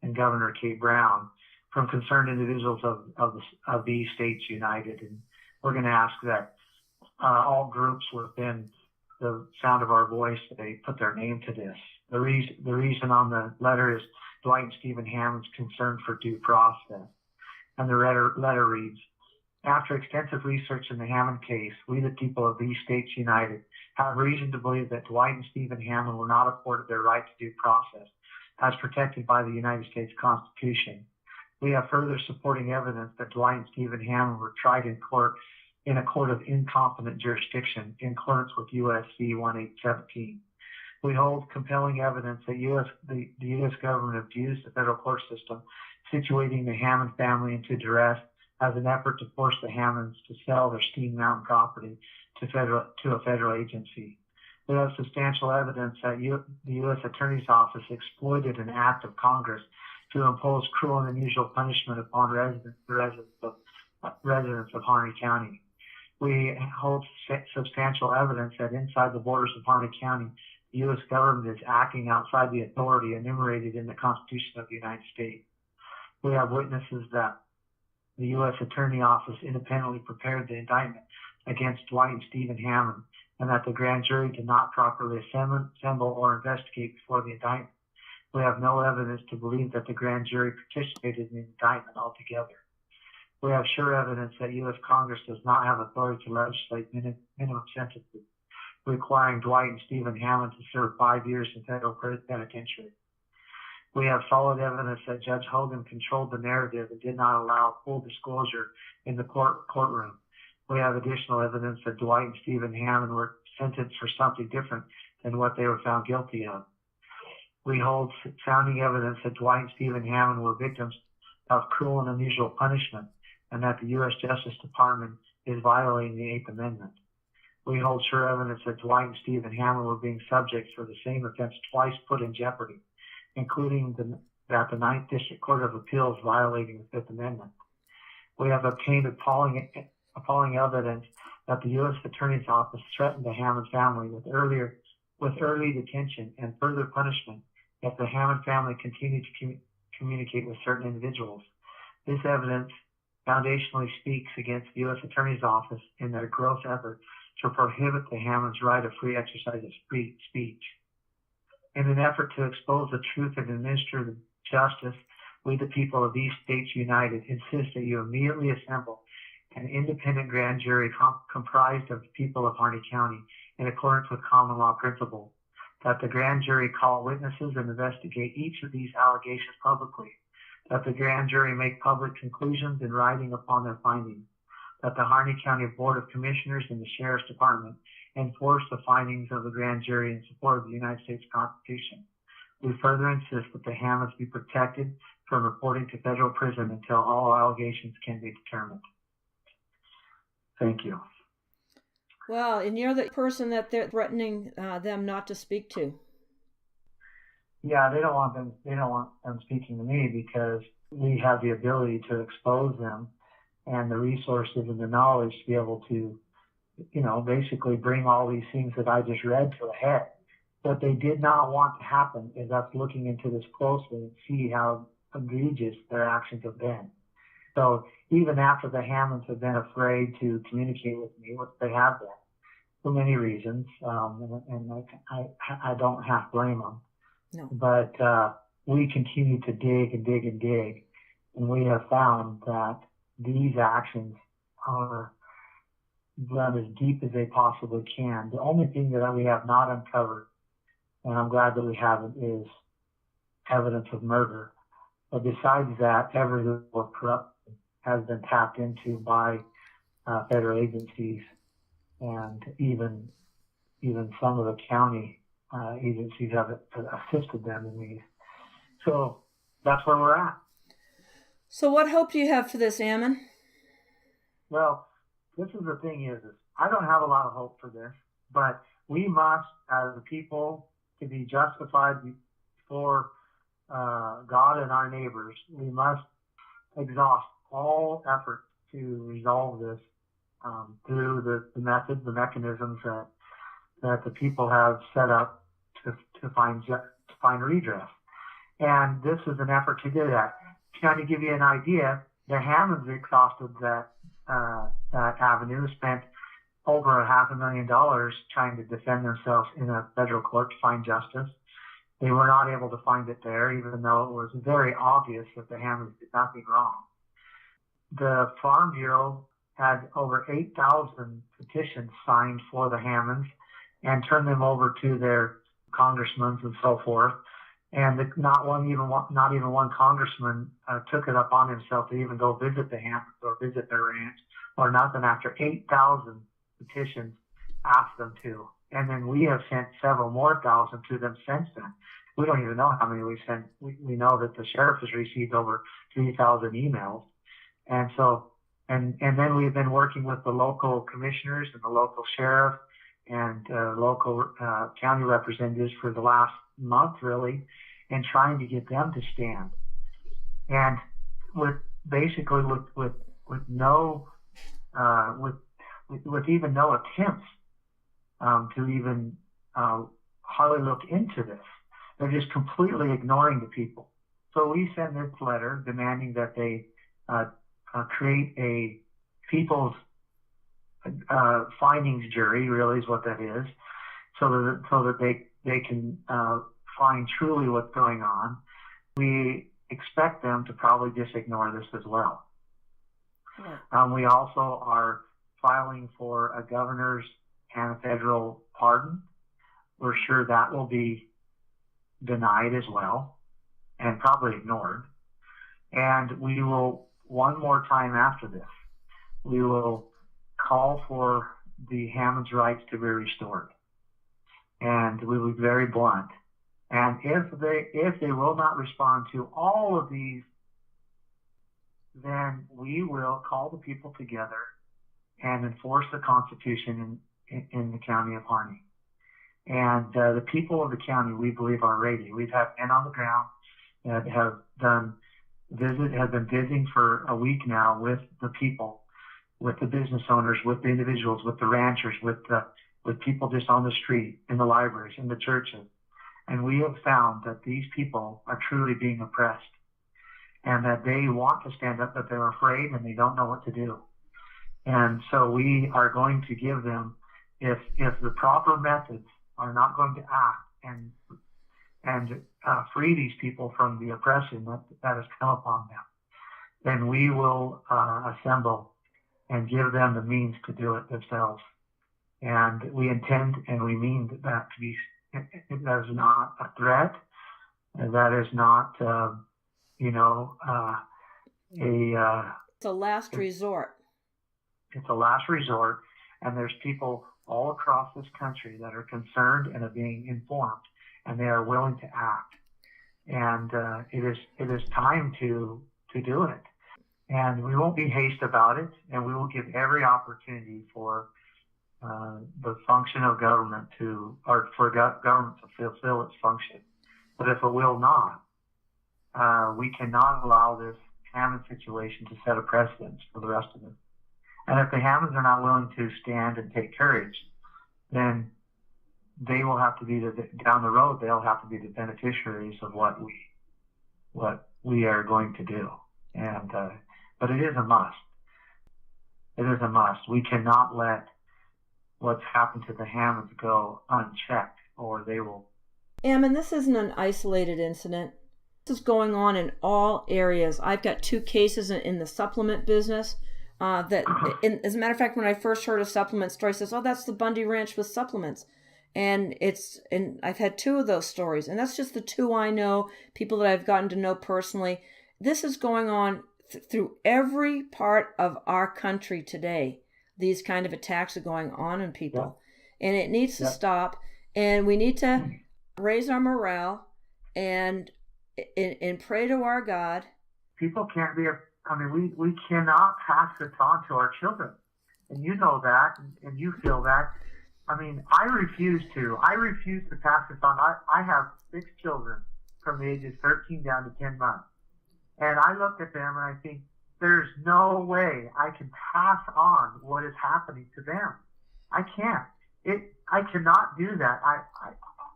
and Governor Kate Brown, from concerned individuals of these states united. And we're going to ask that all groups within the sound of our voice, they put their name to this. The reason on the letter is Dwight and Stephen Hammond's concern for due process. And the letter reads, after extensive research in the Hammond case, we, the people of these states united, have reason to believe that Dwight and Stephen Hammond were not afforded their right to due process as protected by the United States Constitution. We have further supporting evidence that Dwight and Stephen Hammond were tried in court in a court of incompetent jurisdiction in accordance with U.S.C. 1817. We hold compelling evidence that the U.S. government abused the federal court system, situating the Hammond family into duress as an effort to force the Hammonds to sell their Steam Mountain property to a federal agency. We have substantial evidence that the U.S. Attorney's Office exploited an act of Congress to impose cruel and unusual punishment upon residents of Harney County. We hold substantial evidence that inside the borders of Harney County, the U.S. government is acting outside the authority enumerated in the Constitution of the United States. We have witnesses that the U.S. Attorney Office independently prepared the indictment against Dwight and Stephen Hammond, and that the grand jury did not properly assemble or investigate before the indictment. We have no evidence to believe that the grand jury participated in the indictment altogether. We have sure evidence that U.S. Congress does not have authority to legislate minimum sentences, requiring Dwight and Stephen Hammond to serve 5 years in federal penitentiary. We have solid evidence that Judge Hogan controlled the narrative and did not allow full disclosure in the courtroom. We have additional evidence that Dwight and Stephen Hammond were sentenced for something different than what they were found guilty of. We hold sounding evidence that Dwight and Stephen Hammond were victims of cruel and unusual punishment, and that the U.S. Justice Department is violating the Eighth Amendment. We hold sure evidence that Dwight and Stephen Hammond were being subjects for the same offense twice put in jeopardy, including that the Ninth District Court of Appeals violating the Fifth Amendment. We have obtained appalling evidence that the U.S. Attorney's Office threatened the Hammond family with early detention and further punishment if the Hammond family continued to communicate with certain individuals. This evidence foundationally speaks against the U.S. Attorney's Office in their gross effort to prohibit the Hammonds' right of free exercise of free speech. In an effort to expose the truth and administer the justice, we, the people of these states united, insist that you immediately assemble an independent grand jury comprised of the people of Harney County in accordance with common law principles, that the grand jury call witnesses and investigate each of these allegations publicly, that the grand jury make public conclusions in writing upon their findings, that the Harney County Board of Commissioners and the Sheriff's Department enforce the findings of the grand jury in support of the United States Constitution. We further insist that the Hammonds be protected from reporting to federal prison until all allegations can be determined. Thank you. Well, and you're the person that they're threatening them not to speak to. Yeah, they don't want them speaking to me because we have the ability to expose them and the resources and the knowledge to be able to, basically bring all these things that I just read to a head. What they did not want to happen is us looking into this closely and see how egregious their actions have been. So even after the Hammonds have been afraid to communicate with me, which they have been for many reasons, and I don't half blame them. No. But we continue to dig and dig and dig, and we have found that these actions are run as deep as they possibly can. The only thing that we have not uncovered, and I'm glad that we haven't, is evidence of murder. But besides that, every level of corruption has been tapped into by federal agencies, and even some of the county agencies have assisted them in these. So that's where we're at. So what hope do you have for this, Ammon? Well, this is the thing is I don't have a lot of hope for this, but we must, as a people, to be justified before God and our neighbors, we must exhaust all effort to resolve this through the methods, the mechanisms that the people have set up to find redress. And this is an effort to do that. Trying to give you an idea, the Hammonds exhausted that avenue, spent over $500,000 trying to defend themselves in a federal court to find justice. They were not able to find it there, even though it was very obvious that the Hammonds did nothing wrong. The Farm Bureau had over 8,000 petitions signed for the Hammonds and turned them over to their congressmen and so forth. And not even one congressman took it upon himself to even go visit the Hammonds or visit their ranch or nothing after 8,000 petitions asked them to. And then we have sent several more thousand to them since then. We don't even know how many we sent. We know that the sheriff has received over 3,000 emails. And so, and then we've been working with the local commissioners and the local sheriff and local county representatives for the last month, really, and trying to get them to stand. And with even no attempts to even hardly look into this. They're just completely ignoring the people. So we send this letter demanding that they create a people's findings jury, really is what that is, so that they can find truly what's going on. We expect them to probably just ignore this as well. We also are filing for a governor's and a federal pardon. We're sure that will be denied as well and probably ignored. And we will, one more time after this, we will call for the Hammond's rights to be restored. And we will be very blunt. And if they will not respond to all of these, then we will call the people together and enforce the Constitution in the county of Harney. And the people of the county, we believe, are ready. We've had men on the ground that have been visiting for a week now with the people, with the business owners, with the individuals, with the ranchers, with people just on the street, in the libraries, in the churches. And we have found that these people are truly being oppressed and that they want to stand up, but they're afraid and they don't know what to do. And so we are going to give them, if the proper methods are not going to act and free these people from the oppression that has come upon them, then we will assemble and give them the means to do it themselves. And we intend and we mean that to be, that is not a threat, that is not, it's a last resort. It's a last resort, and there's people all across this country that are concerned and are being informed, and they are willing to act. And it is time to do it. And we won't be hasty about it, and we will give every opportunity for the function of government for government to fulfill its function. But if it will not, we cannot allow this Hammond situation to set a precedent for the rest of it. And if the Hammonds are not willing to stand and take courage, then they will have to be down the road. They'll have to be the beneficiaries of what what we are going to do. And but it is a must. It is a must. We cannot let what's happened to the Hammonds go unchecked, or they will. Ammon, this isn't an isolated incident. This is going on in all areas. I've got 2 cases in the supplement business. As a matter of fact, when I first heard a supplement story, says, "Oh, that's the Bundy Ranch with supplements," and I've had 2 of those stories, and that's just the 2 I know, people that I've gotten to know personally. This is going on through every part of our country today. These kind of attacks are going on in people, and it needs to stop. And we need to raise our morale and pray to our God. People can't be. I mean, we cannot pass this on to our children, and you know that, and you feel that. I mean, I refuse to pass this on. I have 6 children from the ages 13 down to 10 months. And I look at them and I think, there's no way I can pass on what is happening to them. I can't. I cannot do that.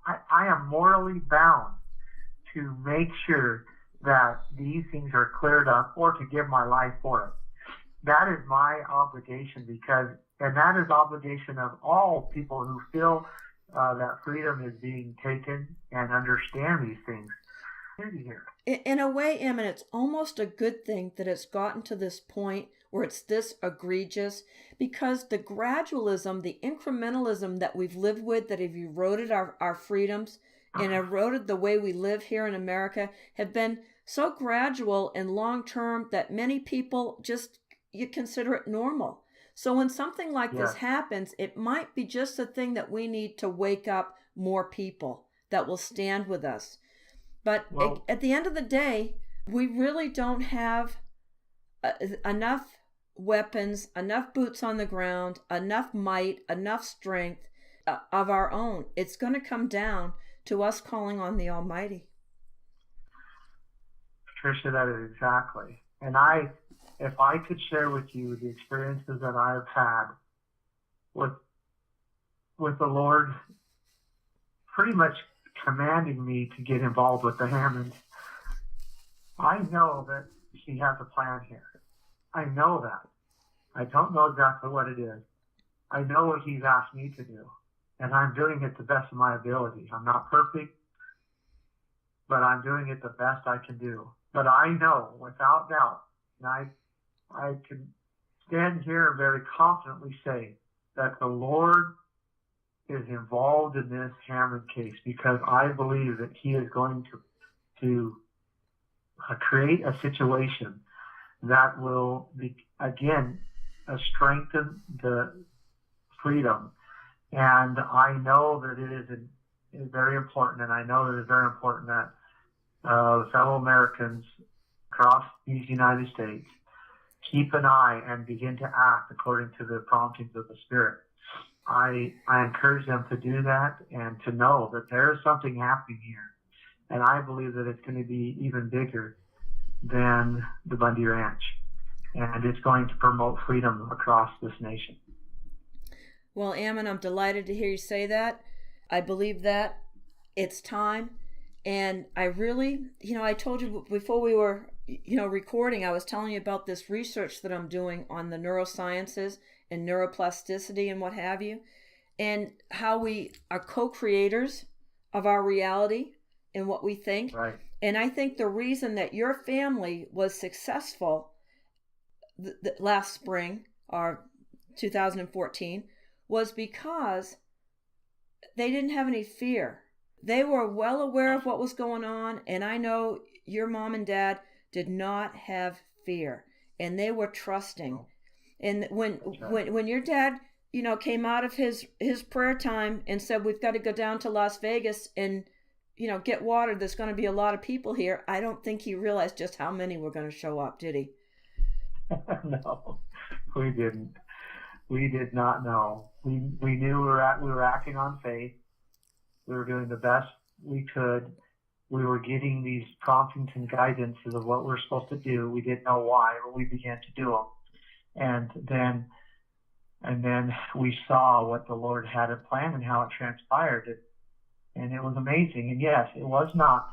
I am morally bound to make sure that these things are cleared up, or to give my life for it. That is my obligation, and that is obligation of all people who feel that freedom is being taken and understand these things. Here. In a way, Ammon, it's almost a good thing that it's gotten to this point where it's this egregious, because the gradualism, the incrementalism that we've lived with, that have eroded our freedoms and eroded the way we live here in America, have been so gradual and long-term that many people you consider it normal. So when something like this happens, it might be just a thing that we need to wake up more people that will stand with us. But at the end of the day, we really don't have enough weapons, enough boots on the ground, enough might, enough strength of our own. It's going to come down to us calling on the Almighty. Patricia, that is exactly. And if I could share with you the experiences that I have had with the Lord pretty much commanding me to get involved with the Hammonds, I know that He has a plan here. I know that. I don't know exactly what it is. I know what He's asked me to do, and I'm doing it the best of my ability. I'm not perfect, but I'm doing it the best I can do. But I know, without doubt, and I can stand here and very confidently say that the Lord is involved in this Hammond case, because I believe that He is going to create a situation that will be, again, strengthen the freedom. And I know that it is very important, and I know that it's very important that fellow Americans across these United States keep an eye and begin to act according to the promptings of the Spirit. I encourage them to do that and to know that there is something happening here. And I believe that it's going to be even bigger than the Bundy Ranch. And it's going to promote freedom across this nation. Well, Ammon, I'm delighted to hear you say that. I believe that it's time. And I really, I told you before we were, recording, I was telling you about this research that I'm doing on the neurosciences and neuroplasticity and what have you, and how we are co-creators of our reality and what we think. Right. And I think the reason that your family was successful last spring, or 2014, was because they didn't have any fear. They were well aware of what was going on, and I know your mom and dad did not have fear, and they were trusting. And when your dad, came out of his prayer time and said, "We've got to go down to Las Vegas and, get water. There's going to be a lot of people here," I don't think he realized just how many were going to show up, did he? No, we didn't. We did not know. We knew we were acting on faith. We were doing the best we could. We were getting these promptings and guidances of what we're supposed to do. We didn't know why, but we began to do them. And then we saw what the Lord had planned and how it transpired. And it was amazing. And yes, it was not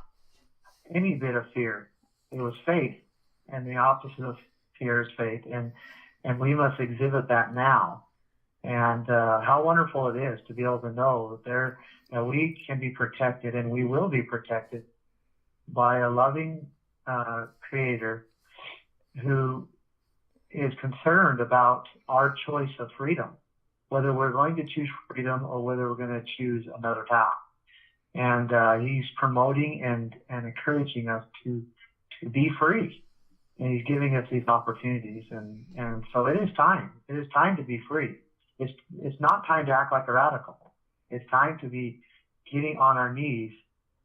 any bit of fear. It was faith, and the opposite of fear is faith, and we must exhibit that now. And how wonderful it is to be able to know that we can be protected, and we will be protected by a loving Creator who is concerned about our choice of freedom, whether we're going to choose freedom or whether we're going to choose another path. And he's promoting and encouraging us to be free. And he's giving us these opportunities. And so it is time. It is time to be free. It's not time to act like a radical. It's time to be getting on our knees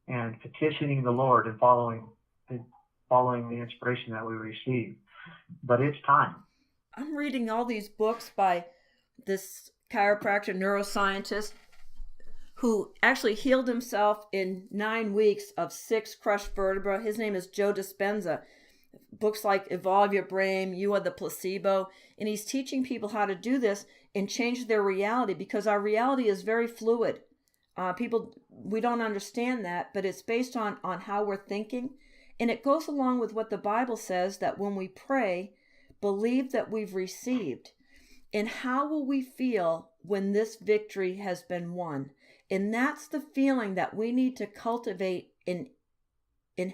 and petitioning the Lord and following the inspiration that we receive. But it's time. I'm reading all these books by this chiropractor, neuroscientist, who actually healed himself in 9 weeks of 6 crushed vertebrae. His name is Joe Dispenza. Books like Evolve Your Brain, You Are the Placebo. And he's teaching people how to do this and change their reality, because our reality is very fluid. We don't understand that, but it's based on how we're thinking. And it goes along with what the Bible says, that when we pray, believe that we've received. And how will we feel when this victory has been won? And that's the feeling that we need to cultivate and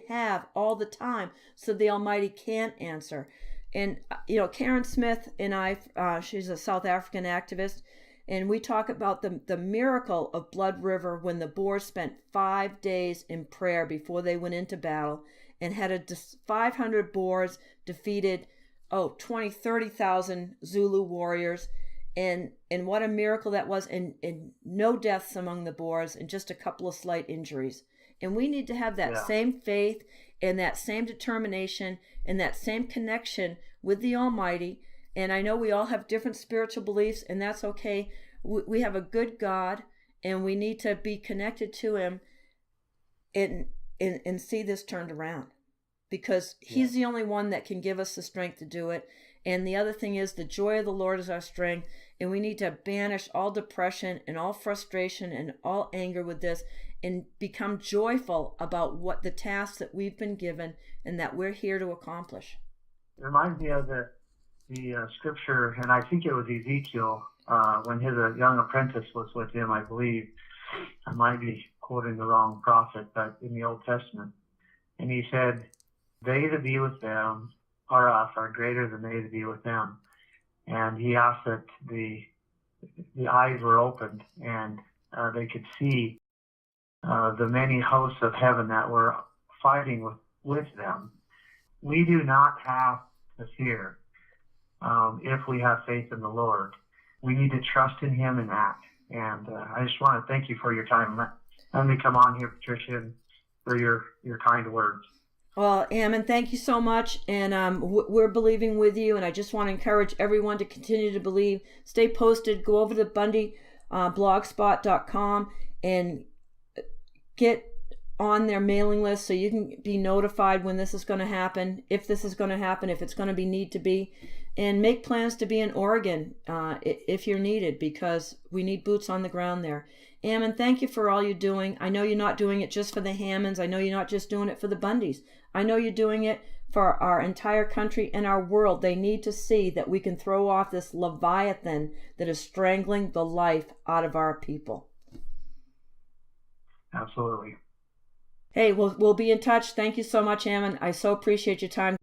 have all the time, so the Almighty can answer. And, Karen Smith and I, she's a South African activist, and we talk about the miracle of Blood River, when the Boers spent 5 days in prayer before they went into battle, and had 500 Boers defeated 30,000 Zulu warriors. And what a miracle that was, and no deaths among the Boers, and just a couple of slight injuries. And we need to have that same faith and that same determination and that same connection with the Almighty. And I know we all have different spiritual beliefs, and that's okay. We have a good God, and we need to be connected to Him and see this turned around, because He's the only one that can give us the strength to do it. And the other thing is, the joy of the Lord is our strength, and we need to banish all depression and all frustration and all anger with this, and become joyful about what the tasks that we've been given and that we're here to accomplish. It reminds me of the scripture, and I think it was Ezekiel, when his young apprentice was with him, I believe. I might be quoting the wrong prophet, but in the Old Testament. And he said, "They that be with them are us, are greater than they that be with them." And he asked that the eyes were opened, and they could see the many hosts of heaven that were fighting with them. We do not have to fear if we have faith in the Lord. We need to trust in Him and act. And I just want to thank you for your time. Let me come on here, Patricia, and for your kind words. Well, Ammon, thank you so much. And we're believing with you. And I just want to encourage everyone to continue to believe. Stay posted. Go over to Bundy blogspot.com and get on their mailing list so you can be notified when this is going to happen, if this is going to happen, if it's going to be need to be, and make plans to be in Oregon if you're needed, because we need boots on the ground there. Ammon, thank you for all you're doing. I know you're not doing it just for the Hammonds. I know you're not just doing it for the Bundys. I know you're doing it for our entire country and our world. They need to see that we can throw off this Leviathan that is strangling the life out of our people. Absolutely. Hey, we'll be in touch. Thank you so much, Ammon. I so appreciate your time.